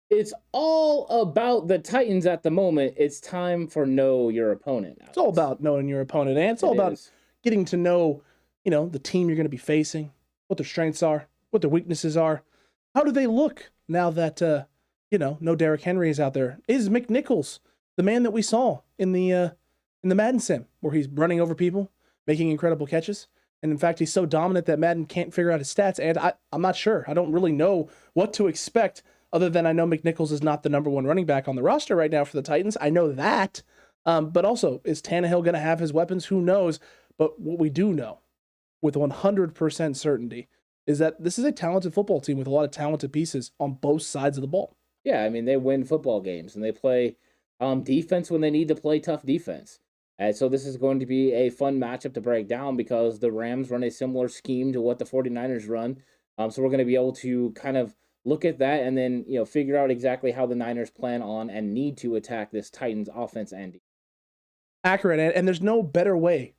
It's all about the Titans at the moment. It's time for know your opponent, It's all Alex. about knowing your opponent, and it's all about getting to know, the team you're going to be facing, what their strengths are, what their weaknesses are. How do they look now that, no Derrick Henry is out there? Is McNichols the man that we saw in the Madden sim, where he's running over people, making incredible catches? And in fact, he's so dominant that Madden can't figure out his stats. And I'm not sure. I don't really know what to expect, other than I know McNichols is not the number one running back on the roster right now for the Titans. I know that. But also, is Tannehill going to have his weapons? Who knows? But what we do know with 100% certainty is that this is a talented football team with a lot of talented pieces on both sides of the ball. Yeah, I mean, they win football games, and they play defense when they need to play tough defense. And so this is going to be a fun matchup to break down because the Rams run a similar scheme to what the 49ers run. So we're going to be able to kind of look at that and then, figure out exactly how the Niners plan on and need to attack this Titans offense and defense. Accurate, and there's no better way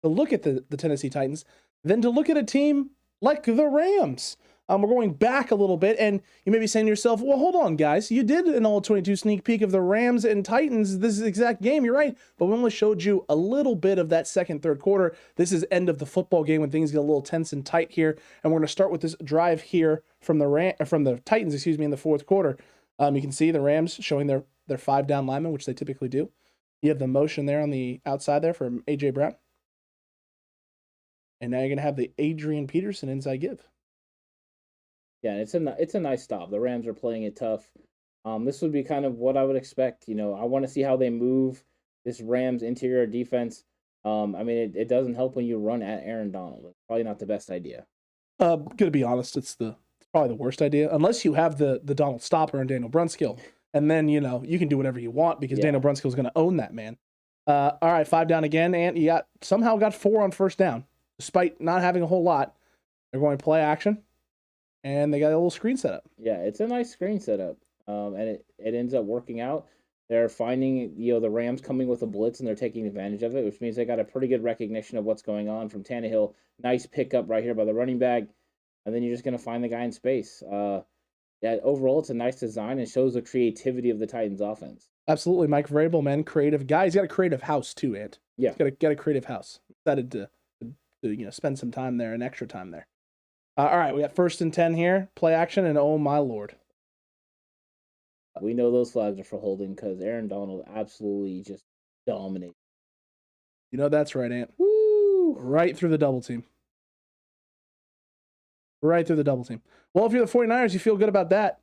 to look at the Tennessee Titans than to look at a team like the Rams. We're going back a little bit, and you may be saying to yourself, well, hold on, guys. You did an all-22 sneak peek of the Rams and Titans this exact game. You're right, but we only showed you a little bit of that second, third quarter. This is end of the football game when things get a little tense and tight here, and we're going to start with this drive here from the Titans, in the fourth quarter. You can see the Rams showing their 5-down linemen, which they typically do. You have the motion there on the outside there from A.J. Brown. And now you're going to have the Adrian Peterson inside give. Yeah, it's a nice stop. The Rams are playing it tough. This would be kind of what I would expect. I want to see how they move this Rams interior defense. It doesn't help when you run at Aaron Donald. It's probably not the best idea. Gonna be honest, it's probably the worst idea, unless you have the Donald stopper and Daniel Brunskill. And then, you can do whatever you want because Daniel Brunskill is going to own that, man. All right, 5 down again, and you somehow got 4 on first down, despite not having a whole lot. They're going to play action, and they got a little screen setup. Yeah, it's a nice screen setup, and it ends up working out. They're finding, the Rams coming with a blitz, and they're taking advantage of it, which means they got a pretty good recognition of what's going on from Tannehill. Nice pickup right here by the running back, and then you're just going to find the guy in space. Overall, it's a nice design and shows the creativity of the Titans offense. Absolutely. Mike Vrabel, man, creative guy. He's got a creative house too, Ant. Yeah. He's got a creative house. Excited to spend some time there and extra time there. All right, we got 1st and 10 here. Play action, and oh my Lord. We know those flags are for holding because Aaron Donald absolutely just dominates. That's right, Ant. Woo! Right through the double team. Right through the double team. Well, if you're the 49ers, you feel good about that.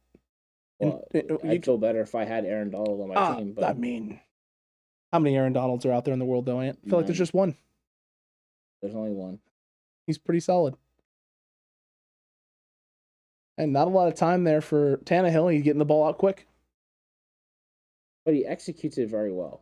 Well, I'd feel better if I had Aaron Donald on my team. But how many Aaron Donalds are out there in the world, though, Ant? I feel like there's just one. There's only one. He's pretty solid. And not a lot of time there for Tannehill. He's getting the ball out quick. But he executes it very well.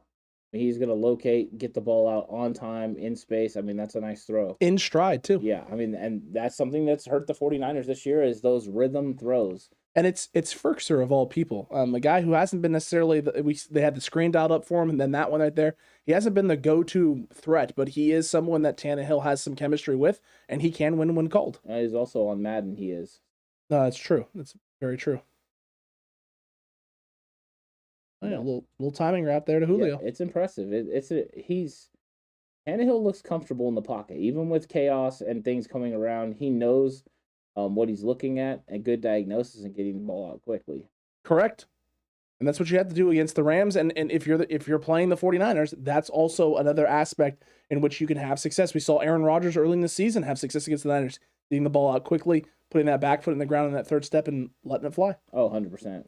He's going to locate, get the ball out on time, in space. That's a nice throw. In stride, too. Yeah, and that's something that's hurt the 49ers this year is those rhythm throws. And it's Ferkser of all people, a guy who hasn't been necessarily they had the screen dialed up for him, and then that one right there. He hasn't been the go-to threat, but he is someone that Tannehill has some chemistry with, and he can win when called. He's also on Madden. He is. No, that's true. That's very true. Oh, yeah, a little timing route there to Julio. Yeah, it's impressive. Tannehill looks comfortable in the pocket, even with chaos and things coming around. He knows what he's looking at, and good diagnosis and getting the ball out quickly. Correct. And that's what you have to do against the Rams. And if you're playing the 49ers, that's also another aspect in which you can have success. We saw Aaron Rodgers early in the season have success against the Niners, getting the ball out quickly, putting that back foot in the ground on that third step and letting it fly. Oh, 100%.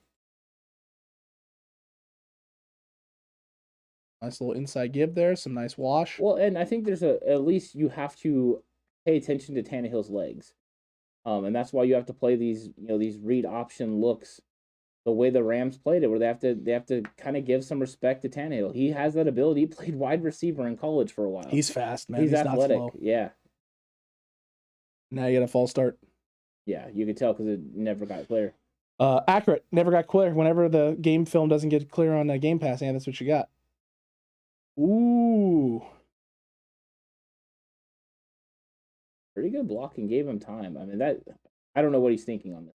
Nice little inside give there, some nice wash. Well, and I think at least you have to pay attention to Tannehill's legs. And that's why you have to play these read option looks the way the Rams played it, where they have to kind of give some respect to Tannehill. He has that ability. He played wide receiver in college for a while. He's fast, man. He's athletic. Not slow. Yeah. Now you got a false start. Yeah, you could tell because it never got clear. Accurate. Never got clear. Whenever the game film doesn't get clear on Game Pass, and that's what you got. Ooh. Pretty good blocking. Gave him time. I don't know what he's thinking on this.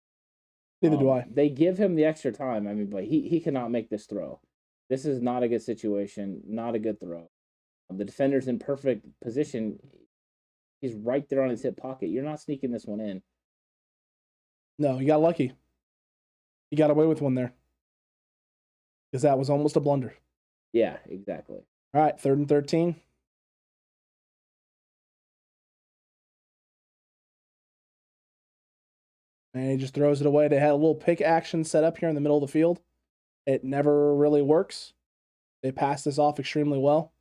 Neither do I. They give him the extra time. I mean, but he cannot make this throw. This is not a good situation. Not a good throw. The defender's in perfect position. He's right there on his hip pocket. You're not sneaking this one in. No, you got lucky. You got away with one there. Because that was almost a blunder. Yeah, exactly. All right, 3rd and 13. And he just throws it away. They had a little pick action set up here in the middle of the field. It never really works. They pass this off extremely well.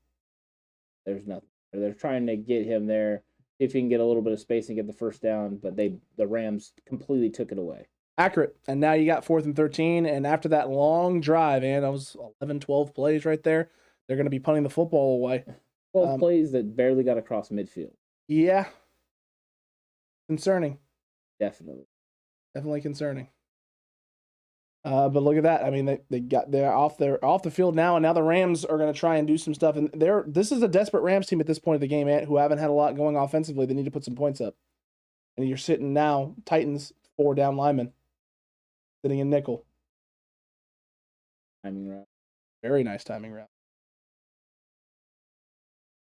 There's nothing. They're trying to get him there, see if he can get a little bit of space and get the first down, but the Rams completely took it away. Accurate. And now you got 4th and 13. And after that long drive, and that was 11, 12 plays right there, they're going to be punting the football away. 12 plays that barely got across midfield. Yeah. Concerning. Definitely concerning. But look at that. I mean, they're off the field now, and now the Rams are going to try and do some stuff. And this is a desperate Rams team at this point of the game, who haven't had a lot going offensively. They need to put some points up. And you're sitting now, Titans 4 down linemen, sitting in nickel. Timing route. Very nice timing route.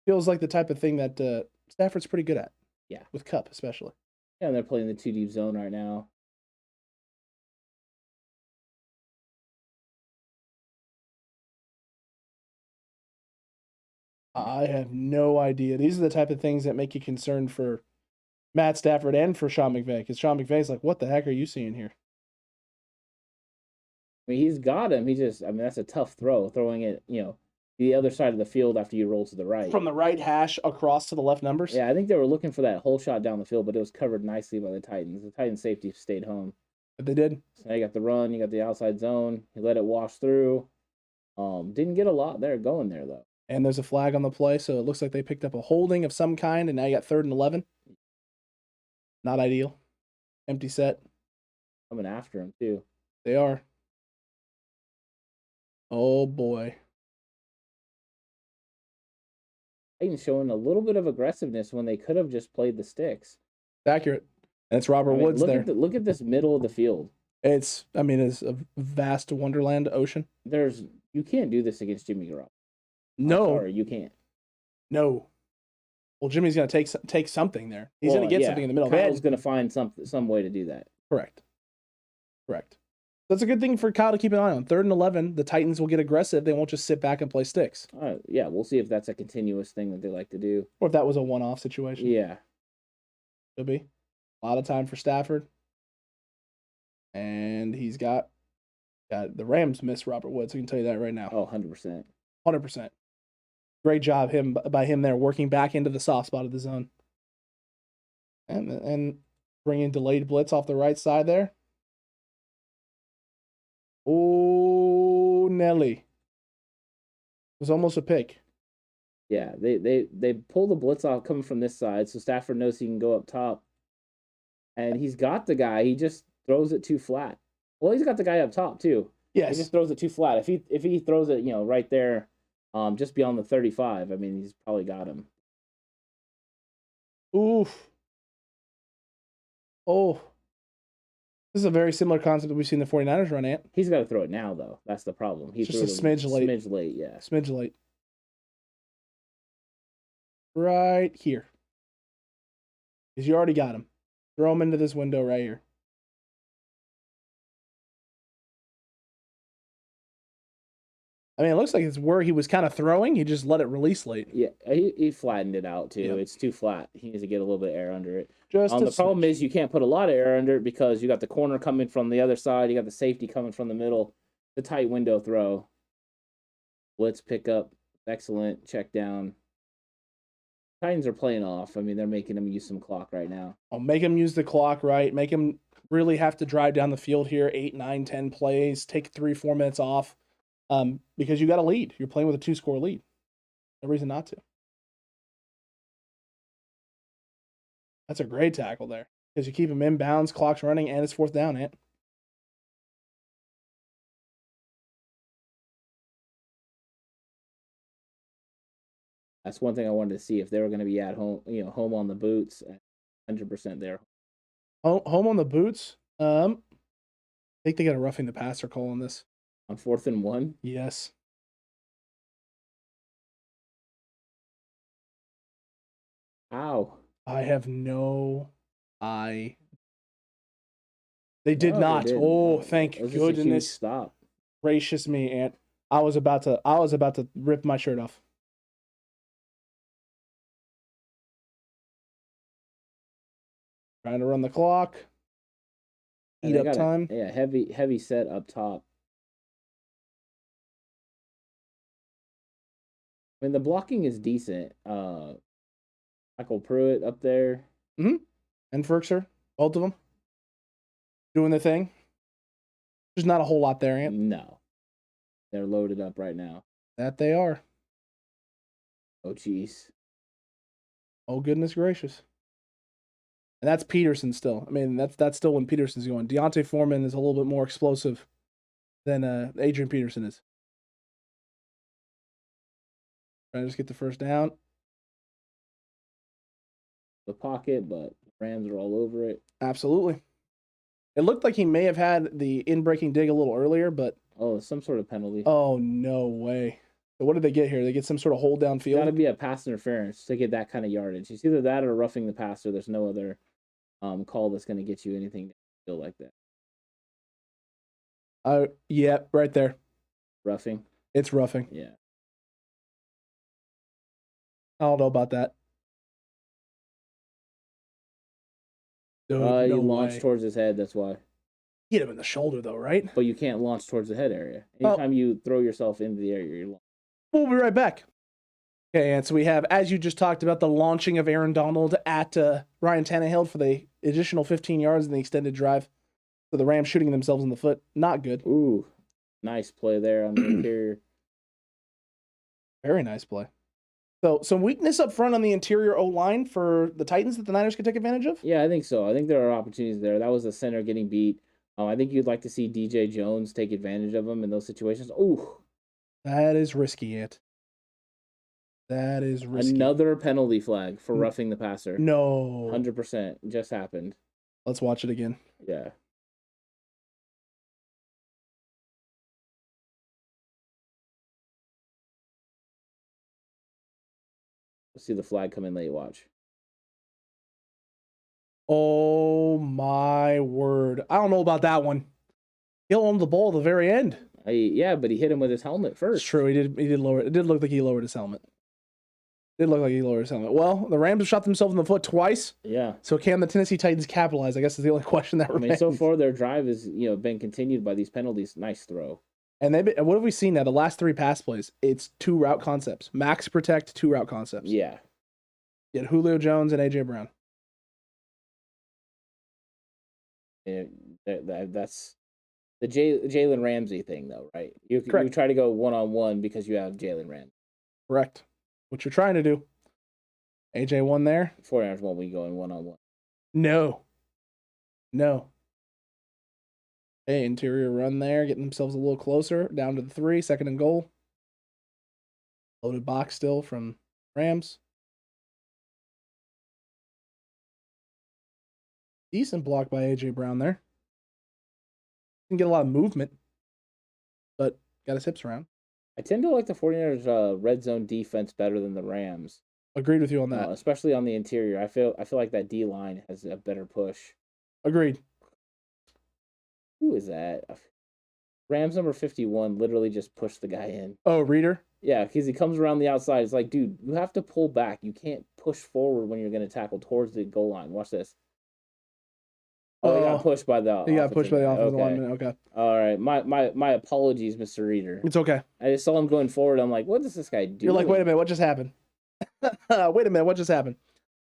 Feels like the type of thing that Stafford's pretty good at. Yeah, with Cup especially. Yeah, and they're playing the 2 deep zone right now. I have no idea. These are the type of things that make you concerned for Matt Stafford and for Sean McVay. Because Sean McVay's like, what the heck are you seeing here? I mean, he's got him. That's a tough throw, throwing it, the other side of the field after you roll to the right. From the right hash across to the left numbers? Yeah, I think they were looking for that whole shot down the field, but it was covered nicely by the Titans. The Titans safety stayed home. But they did. So now you got the run, you got the outside zone. You let it wash through. Didn't get a lot there going there, though. And there's a flag on the play, so it looks like they picked up a holding of some kind, and now you got 3rd and 11. Not ideal. Empty set. Coming after him, too. They are. Oh, boy. Titans showing a little bit of aggressiveness when they could have just played the sticks. Accurate. And it's Robert Woods there. Look at this middle of the field. It's a vast wonderland ocean. You can't do this against Jimmy Garoppolo. No. Sorry, you can't. No. Well, Jimmy's going to take something there. He's going to get something in the middle. Kyle's going to find some way to do that. Correct. That's a good thing for Kyle to keep an eye on. 3rd and 11, the Titans will get aggressive. They won't just sit back and play sticks. Yeah, we'll see if that's a continuous thing that they like to do. Or if that was a one-off situation. Yeah. Could be. A lot of time for Stafford. And he's got the Rams miss Robert Woods. I can tell you that right now. Oh, 100%. 100%. Great job by him there, working back into the soft spot of the zone. And bringing delayed blitz off the right side there. Oh, Nelly. It was almost a pick. Yeah, they pull the blitz off coming from this side, so Stafford knows he can go up top. And he's got the guy. He just throws it too flat. Well, he's got the guy up top, too. Yes. He just throws it too flat. If he throws it, right there, just beyond the 35, I mean, he's probably got him. Oof. Oh. This is a very similar concept that we've seen the 49ers run at. He's got to throw it now, though. That's the problem. He's just a smidge late. Smidge late, yeah. Smidge late. Right here. Because you already got him. Throw him into this window right here. I mean, it looks like it's where he was kind of throwing. He just let it release late. Yeah, he flattened it out, too. Yep. It's too flat. He needs to get a little bit of air under it. The problem is you can't put a lot of air under it because you got the corner coming from the other side. You got the safety coming from the middle. The tight window throw. Blitz pickup. Excellent. Check down. Titans are playing off. I mean, they're making them use some clock right now. I'll make them use the clock, right? Make them really have to drive down the field here, 8, 9, 10 plays, take 3-4 minutes off. Because you got a lead. You're playing with a 2-score lead. No reason not to. That's a great tackle there. Because you keep him in bounds, clock's running, and it's 4th down, Ant. That's one thing I wanted to see if they were going to be at home, home on the boots. 100% there. Home on the boots. think they got a roughing the passer call on this. On 4th and 1? Yes. How? I have no idea. They did No, not. they didn't. Oh, thank It was just a huge goodness stop. gracious me, Ant. I was about to rip my shirt off. Trying to run the clock. And Eat they up got time. heavy set up top. I mean, the blocking is decent. Michael Pruitt up there. Mm-hmm. And Ferkser, both of them, doing their thing. There's not a whole lot there, Ant. No. They're loaded up right now. That they are. Oh, jeez. Oh, goodness gracious. And that's Peterson still. I mean, that's still when Peterson's going. Deontay Foreman is a little bit more explosive than Adrian Peterson is. Trying to just get the first down. The pocket, but Rams are all over it. Absolutely. It looked like he may have had the in-breaking dig a little earlier, but... Oh, some sort of penalty. Oh, no way. So what did they get here? They get some sort of hold downfield? Got to be a pass interference to get that kind of yardage. It's either that or roughing the passer. There's no other call that's going to get you anything like that. Yeah, right there. Roughing? It's roughing. Yeah. I don't know about that. He launched towards his head, that's why. Hit him in the shoulder, though, right? But you can't launch towards the head area. Anytime you throw yourself into the area, you're launched. We'll be right back. Okay, and so we have, as you just talked about, the launching of Aaron Donald at Ryan Tannehill for the additional 15 yards in the extended drive. So the Rams shooting themselves in the foot. Not good. Ooh, nice play there on the interior. Very nice play. So some weakness up front on the interior O-line for the Titans that the Niners could take advantage of? Yeah, I think so. I think there are opportunities there. That was the center getting beat. I think you'd like to see DJ Jones take advantage of him in those situations. Ooh. That is risky, Ant. That is risky. Another penalty flag for roughing the passer. No. 100% just happened. Let's watch it again. Yeah. We'll see the flag come in late. Watch. Oh, my word. I don't know about that one. He owned the ball at the very end. Yeah, but he hit him with his helmet first. It's true. He did lower it. It did look like he lowered his helmet. Well, the Rams have shot themselves in the foot twice. Yeah. So can the Tennessee Titans capitalize? I guess is the only question that remains. I mean, so far their drive has been continued by these penalties. Nice throw. And what have we seen now? The last 3 pass plays, it's 2 route concepts. Max protect, 2 route concepts. Yeah. You had Julio Jones and AJ Brown. Yeah, that's the Jalen Ramsey thing, though, right? You Correct. try to go one-on-one because you have Jalen Ramsey. Correct. What you're trying to do. AJ won there. 49ers won't be going one-on-one. No. Hey, interior run there, getting themselves a little closer, down to the 3, 2nd and goal. Loaded box still from Rams. Decent block by AJ Brown there. Didn't get a lot of movement, but got his hips around. I tend to like the 49ers red zone defense better than the Rams. Agreed with you on that. Especially on the interior. I feel like that D line has a better push. Agreed. Who is that? Rams number 51 literally just pushed the guy in. Oh, Reader? Yeah, because he comes around the outside. It's like, dude, you have to pull back. You can't push forward when you're going to tackle towards the goal line. Watch this. Oh, he got pushed by the offensive lineman. Okay. All right. My apologies, Mr. Reader. It's okay. I just saw him going forward. I'm like, what does this guy do? You're like, wait a minute, what just happened?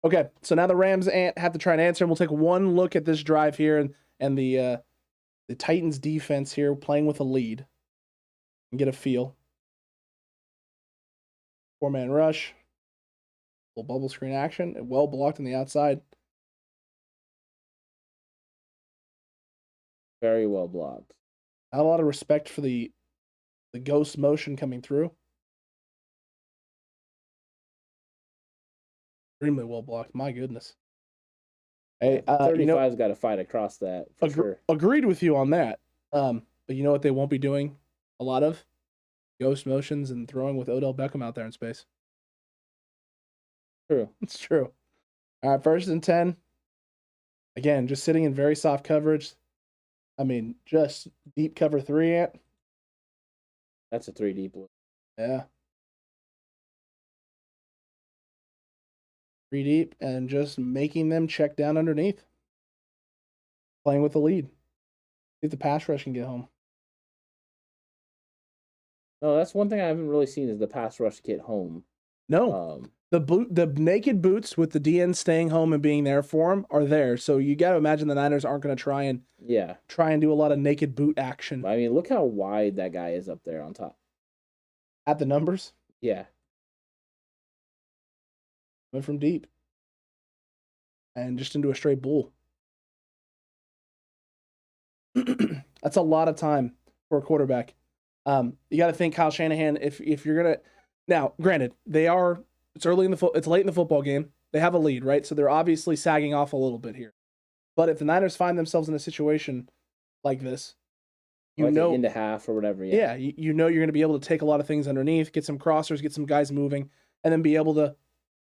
Okay, so now the Rams have to try and answer. And we'll take one look at this drive here and the Titans defense here playing with a lead and get a feel. 4-man rush. Little bubble screen action. Well blocked on the outside. Very well blocked. Not a lot of respect for the ghost motion coming through. Extremely well blocked. My goodness. Hey, 35's got to fight across that for sure. Agreed with you on that. But you know what they won't be doing a lot of? Ghost motions and throwing with Odell Beckham out there in space. True. It's true. All right, 1st and 10. Again, just sitting in very soft coverage. I mean, just deep cover 3, Ant. That's a 3 deep look. Yeah. 3 deep and just making them check down underneath. Playing with the lead. See if the pass rush can get home. No, that's one thing I haven't really seen is the pass rush get home. No. The naked boots with the DN staying home and being there for him are there. So you got to imagine the Niners aren't going to try and do a lot of naked boot action. I mean, look how wide that guy is up there on top. At the numbers? Yeah. Went from deep. And just into a straight bull. That's a lot of time for a quarterback. You got to think Kyle Shanahan, if you're going to... Now, granted, it's late in the football game. They have a lead, right? So they're obviously sagging off a little bit here. But if the Niners find themselves in a situation like this, into half or whatever. Yeah, you know you're going to be able to take a lot of things underneath, get some crossers, get some guys moving, and then be able to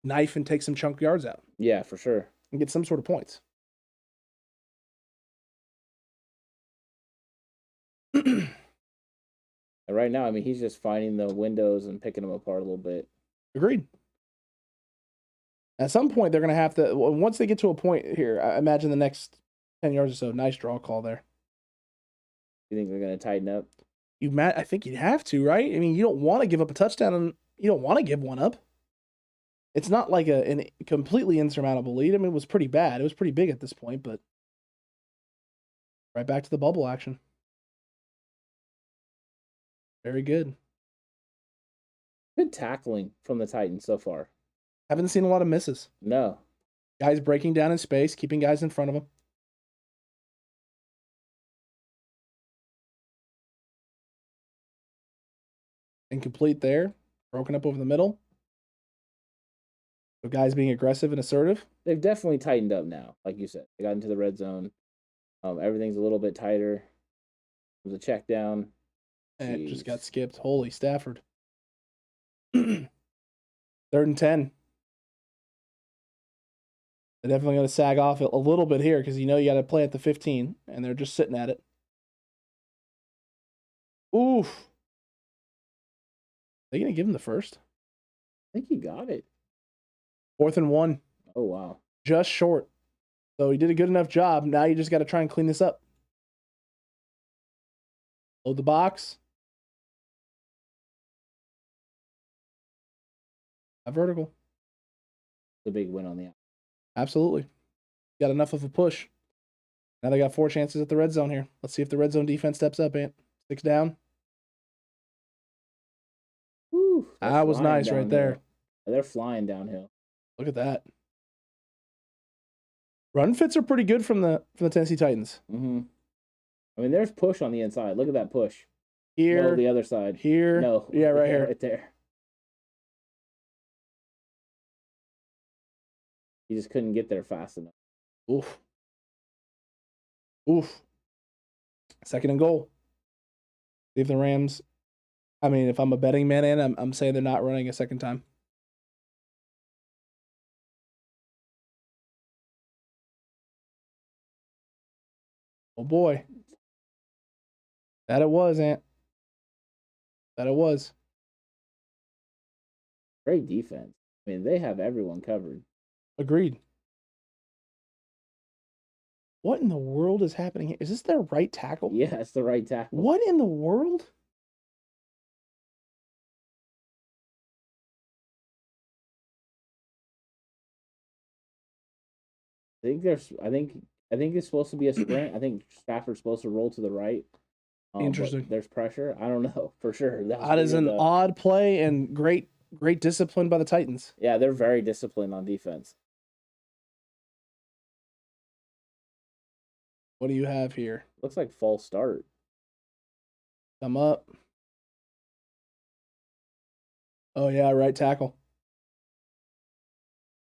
knife and take some chunk yards out. Yeah, for sure. And get some sort of points. Right now, I mean, he's just finding the windows and picking them apart a little bit. Agreed. At some point, they're going to have to, once they get to a point here, I imagine the next 10 yards or so, nice draw call there. You think they're going to tighten up? I think you'd have to, right? I mean, you don't want to give up a touchdown, and you don't want to give one up. It's not like a completely insurmountable lead. I mean, it was pretty bad. It was pretty big at this point, but right back to the bubble action. Very good. Good tackling from the Titans so far. Haven't seen a lot of misses. No. Guys breaking down in space, keeping guys in front of them. Incomplete there. Broken up over the middle. So guys being aggressive and assertive. They've definitely tightened up now, like you said. They got into the red zone. Everything's a little bit tighter. There's a check down. And it just got skipped. Holy Stafford. 3rd and 10. They're definitely going to sag off a little bit here because you got to play at the 15, and they're just sitting at it. Oof. Are they going to give him the first? I think he got it. 4th and 1. Oh, wow. Just short. So he did a good enough job. Now you just got to try and clean this up. Load the box. A vertical. The big win on the outside. Absolutely. Got enough of a push. Now they got 4 chances at the red zone here. Let's see if the red zone defense steps up, Ant. 6 down. Whew, that was nice downhill. Right there. They're flying downhill. Look at that. Run fits are pretty good from the Tennessee Titans. Mm-hmm. I mean, there's push on the inside. Look at that push. Here. No, the other side. Here. No. Yeah, right here. Right there. He just couldn't get there fast enough. Oof. 2nd and goal. See if the Rams... I mean, if I'm a betting man, and I'm saying they're not running a second time. Oh, boy. That it was, Ant. That it was. Great defense. I mean, they have everyone covered. Agreed. What in the world is happening here? Is this their right tackle? Yeah, it's the right tackle. What in the world? I think it's supposed to be a sprint. I think Stafford's supposed to roll to the right. Interesting. There's pressure. I don't know for sure. That is an odd play and great discipline by the Titans. Yeah, they're very disciplined on defense. What do you have here? Looks like false start. Come up. Oh, yeah, right tackle.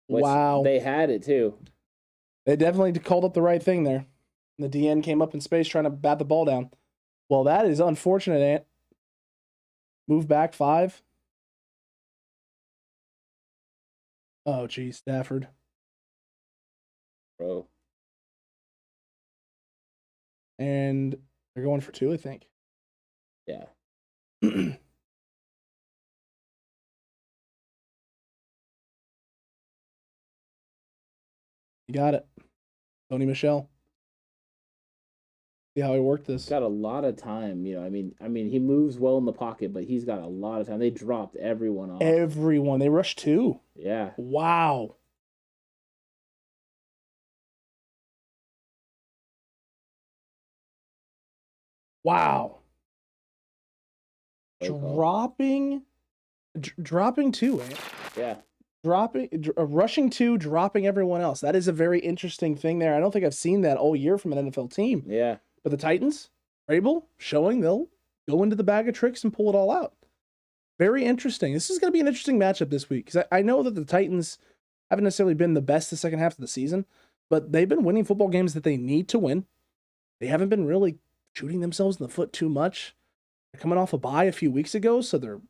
Wow. They had it, too. They definitely called up the right thing there. The DN came up in space trying to bat the ball down. Well, that is unfortunate, Ant. Move back 5. Oh, geez, Stafford. Bro. And they're going for 2, I think. Yeah. You got it. Tony Michel. See how he worked this. He's got a lot of time, I mean, he moves well in the pocket, but he's got a lot of time. They dropped everyone off. Everyone. They rushed 2. Yeah. Wow. Wow. Dropping 2, Ant. Yeah. Rushing 2, dropping everyone else. That is a very interesting thing there. I don't think I've seen that all year from an NFL team. Yeah. But the Titans, Vrabel, showing they'll go into the bag of tricks and pull it all out. Very interesting. This is going to be an interesting matchup this week because I know that the Titans haven't necessarily been the best the second half of the season, but they've been winning football games that they need to win. They haven't been really shooting themselves in the foot too much. They're coming off a bye a few weeks ago, so they're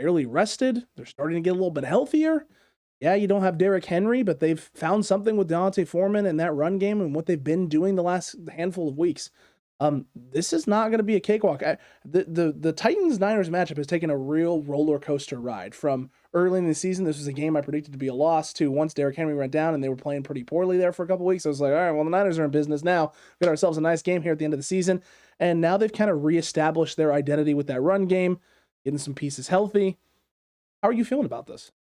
fairly rested. They're starting to get a little bit healthier. Yeah, you don't have Derrick Henry, but they've found something with Deontay Foreman and that run game and what they've been doing the last handful of weeks. This is not going to be a cakewalk. The Titans-Niners matchup has taken a real roller coaster ride from early in the season. This was a game I predicted to be a loss to once Derrick Henry went down and they were playing pretty poorly there for a couple weeks. I was like, all right, well, the Niners are in business now. We got ourselves a nice game here at the end of the season. And now they've kind of reestablished their identity with that run game, getting some pieces healthy. How are you feeling about this?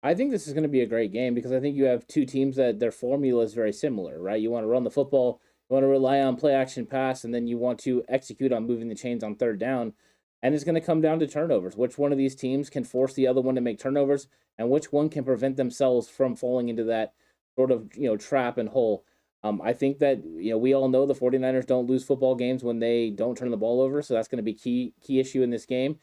I think this is going to be a great game because I think you have two teams that their formula is very similar, right? You want to run the football, you want to rely on play action pass, and then you want to execute on moving the chains on third down. And it's going to come down to turnovers. Which one of these teams can force the other one to make turnovers, and which one can prevent themselves from falling into that sort of trap and hole. I think that we all know the 49ers don't lose football games when they don't turn the ball over, so that's going to be key issue in this game.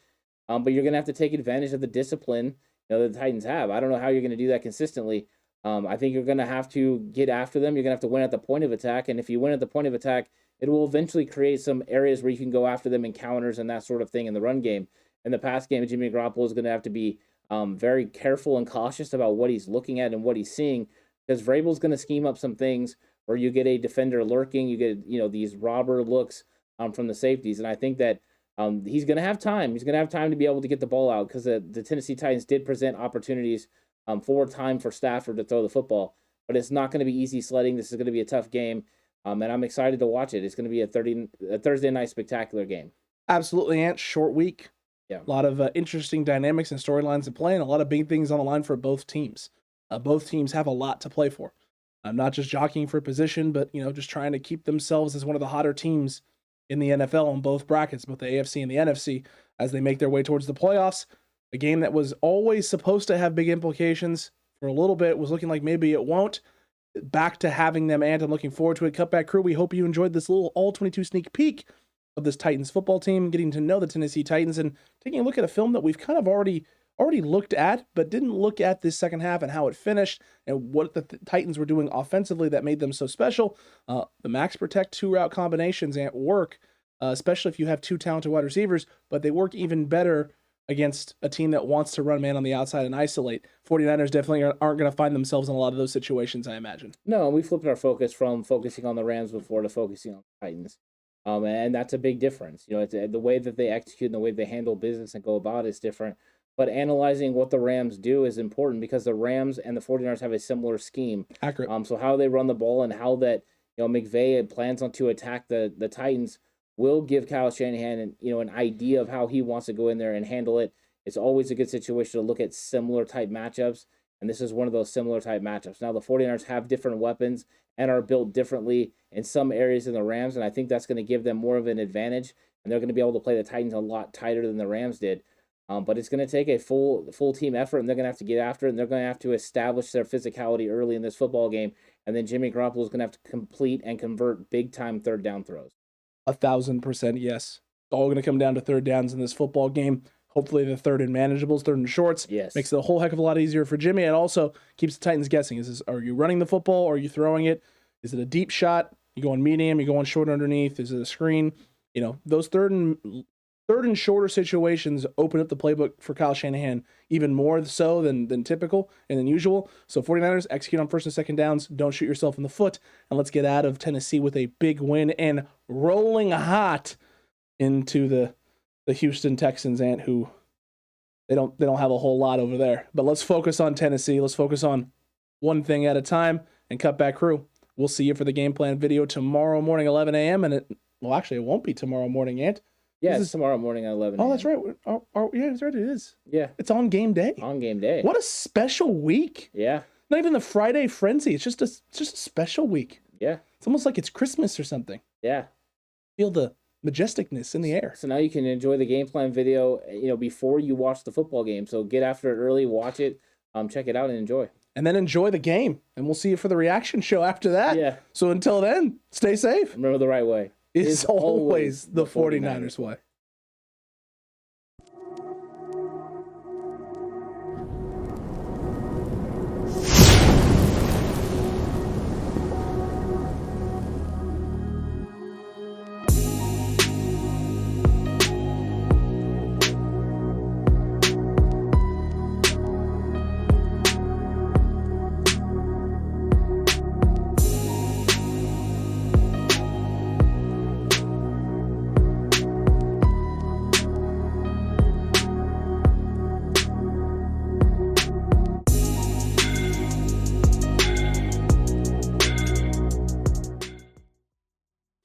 But you're going to have to take advantage of the discipline that the Titans have. I don't know how you're going to do that consistently. I think you're going to have to get after them. You're going to have to win at the point of attack. And if you win at the point of attack, it will eventually create some areas where you can go after them in counters and that sort of thing in the run game. In the pass game, Jimmy Garoppolo is going to have to be very careful and cautious about what he's looking at and what he's seeing, because Vrabel's going to scheme up some things where you get a defender lurking, you get these robber looks from the safeties. And I think that he's going to have time. He's going to have time to be able to get the ball out because the Tennessee Titans did present opportunities for Stafford to throw the football. But it's not going to be easy sledding. This is going to be a tough game, and I'm excited to watch it. It's going to be a Thursday night spectacular game. Absolutely, Ant. Short week. Yeah. A lot of interesting dynamics and storylines to play, and a lot of big things on the line for both teams. Both teams have a lot to play for. Not just jockeying for position, but just trying to keep themselves as one of the hotter teams in the NFL in both brackets, both the AFC and the NFC, as they make their way towards the playoffs. A game that was always supposed to have big implications for a little bit was looking like maybe it won't. Back to having them, and I'm looking forward to it. Cutback crew, we hope you enjoyed this little all-22 sneak peek of this Titans football team, getting to know the Tennessee Titans and taking a look at a film that we've kind of already looked at, but didn't look at this second half and how it finished and what the Titans were doing offensively that made them so special. The max protect 2-route combinations at work, especially if you have 2 talented wide receivers, but they work even better against a team that wants to run man on the outside and isolate. 49ers definitely aren't going to find themselves in a lot of those situations, I imagine. No, we flipped our focus from focusing on the Rams before to focusing on the Titans. And that's a big difference. It's the way that they execute and the way they handle business and go about it is different. But analyzing what the Rams do is important because the Rams and the 49ers have a similar scheme. Accurate. So how they run the ball and how that McVay plans on to attack the Titans will give Kyle Shanahan an idea of how he wants to go in there and handle it. It's always a good situation to look at similar type matchups, and this is one of those similar type matchups. Now the 49ers have different weapons and are built differently in some areas than the Rams, and I think that's going to give them more of an advantage, and they're going to be able to play the Titans a lot tighter than the Rams did. But it's going to take a full team effort, and they're going to have to get after it, and they're going to have to establish their physicality early in this football game, and then Jimmy Garoppolo is going to have to complete and convert big-time third down throws. 1,000% yes. It's all going to come down to third downs in this football game. Hopefully the third and manageables, third and shorts. Yes. Makes it a whole heck of a lot easier for Jimmy. It also keeps the Titans guessing. Are you running the football or are you throwing it? Is it a deep shot? You going medium? You going short underneath? Is it a screen? those third and shorter situations open up the playbook for Kyle Shanahan even more so than typical and than usual. So 49ers, execute on first and second downs. Don't shoot yourself in the foot. And let's get out of Tennessee with a big win and rolling hot into the Houston Texans, who they don't have a whole lot over there. But let's focus on Tennessee. Let's focus on one thing at a time. And Cutback Crew, we'll see you for the game plan video tomorrow morning, 11 a.m. And it won't be tomorrow morning, Ant. Yeah, it's tomorrow morning at 11 a.m. Oh, that's right. Yeah, that's right. It is. Yeah. It's on game day. On game day. What a special week. Yeah. Not even the Friday frenzy. It's just a special week. Yeah. It's almost like it's Christmas or something. Yeah. Feel the majesticness in the air. So now you can enjoy the game plan video, before you watch the football game. So get after it early, watch it, check it out, and enjoy. And then enjoy the game. And we'll see you for the reaction show after that. Yeah. So until then, stay safe. Remember, the right way is always the 49ers way.